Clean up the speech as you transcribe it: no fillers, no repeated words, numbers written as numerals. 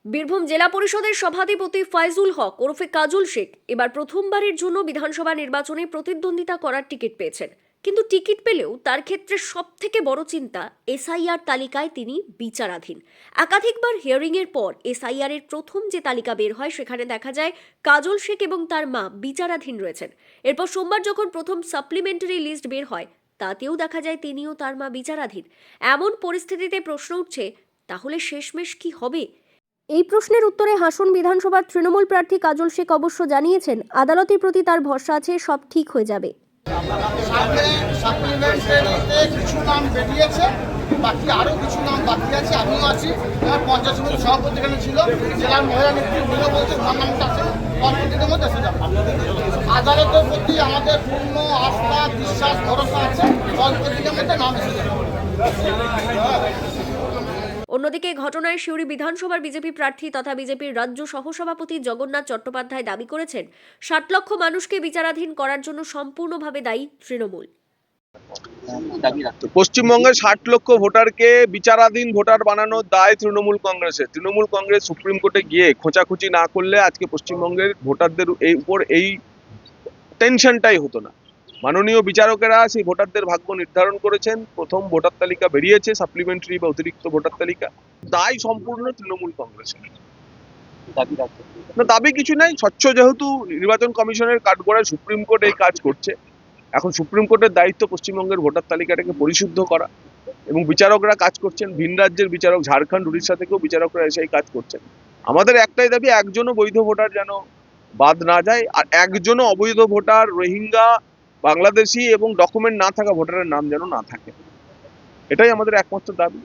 বীরভূম জেলা পরিষদের সভাধিপতি ফাইজুল হক ওরফে কাজল শেখ এবার প্রথমবারের জন্য বিধানসভা নির্বাচনে প্রতিদ্বন্দ্বিতা করার টিকিট পেয়েছেন। কিন্তু টিকিট পেলেও তার ক্ষেত্রে সবথেকে বড় চিন্তা এসআইআর তালিকায় তিনি বিচারাধীন। একাধিকবার হিয়ারিং এর পর এসআইআর এর প্রথম যে তালিকা বের হয় সেখানে দেখা যায় কাজল শেখ এবং তার মা বিচারাধীন রয়েছেন। এরপর সোমবার যখন প্রথম সাপ্লিমেন্টারি লিস্ট বের হয় তাতেও দেখা যায় তিনিও তার মা বিচারাধীন। এমন পরিস্থিতিতে প্রশ্ন উঠছে, তাহলে শেষমেশ কি হবে? এই প্রশ্নের উত্তরে হাসন বিধানসভার তৃণমূল প্রার্থী কাজল শেখ অবশ্য জানিয়েছেন, আদালতের প্রতি তার ভরসা আছে, সব ঠিক হয়ে যাবে। কিছু নাম বেরিয়েছে, বাকি আরো কিছু নাম বাকি আছে। আমিও আছি, আমার পঞ্চায়েত সমিতির সভাপতি এখানে ছিল, জেলার মহিলা নেত্রী মিলে বলছে নামটা আছে, কর্মীদের মধ্যে এসে যাবে। আদালতের প্রতি আমাদের পূর্ণ আস্থা, বিশ্বাস, ভরসা আছে, অল্প দিনের মধ্যে নাম এসে যাবে। অন্যদিকে ঘটনায় সিউড়ি বিধানসভার বিজেপি প্রার্থী তথা বিজেপির রাজ্য সহসভাপতি জগন্নাথ চট্টোপাধ্যায় দাবি করেছেন, 60 লক্ষ মানুষকে বিচারাধীন করার জন্য সম্পূর্ণভাবে দায়ী তৃণমূল। পশ্চিমবঙ্গের 60 লক্ষ ভোটারকে বিচারাধীন ভোটার বানানোর দায় তৃণমূল কংগ্রেসের। তৃণমূল কংগ্রেস সুপ্রিম কোর্টে গিয়ে খোঁচাখুচি না করলে আজকে পশ্চিমবঙ্গের ভোটারদের উপর এই টেনশনটাই হতো না। মাননীয় বিচারকেরা সেই ভোটারদের ভাগ্য নির্ধারণ করেছেন। প্রথম ভোটার তালিকা বেরিয়েছে, সাপ্লিমেন্টারি বা অতিরিক্ত ভোটার তালিকা। দায় সম্পূর্ণ তৃণমূল কংগ্রেসের। না, দাবি কিছু নাই। স্বচ্ছ, যেহেতু নির্বাচন কমিশনের কাঠগড়ায় সুপ্রিম কোর্ট এই কাজ করছে, এখন সুপ্রিম কোর্টের দায়িত্ব পশ্চিমবঙ্গের ভোটার তালিকাটাকে পরিশুদ্ধ করা, এবং বিচারকরা কাজ করছেন। ভিন রাজ্যের বিচারক, ঝাড়খণ্ড, উড়িষ্যা থেকেও বিচারকরা এসে কাজ করছেন। আমাদের একটাই দাবি, একজনও বৈধ ভোটার যেন বাদ না যায়, আর একজনও অবৈধ ভোটার, রোহিঙ্গা, বাংলাদেশি এবং ডকুমেন্ট না থাকা ভোটারের নাম যেন না থাকে। এটাই আমাদের একমাত্র দাবি।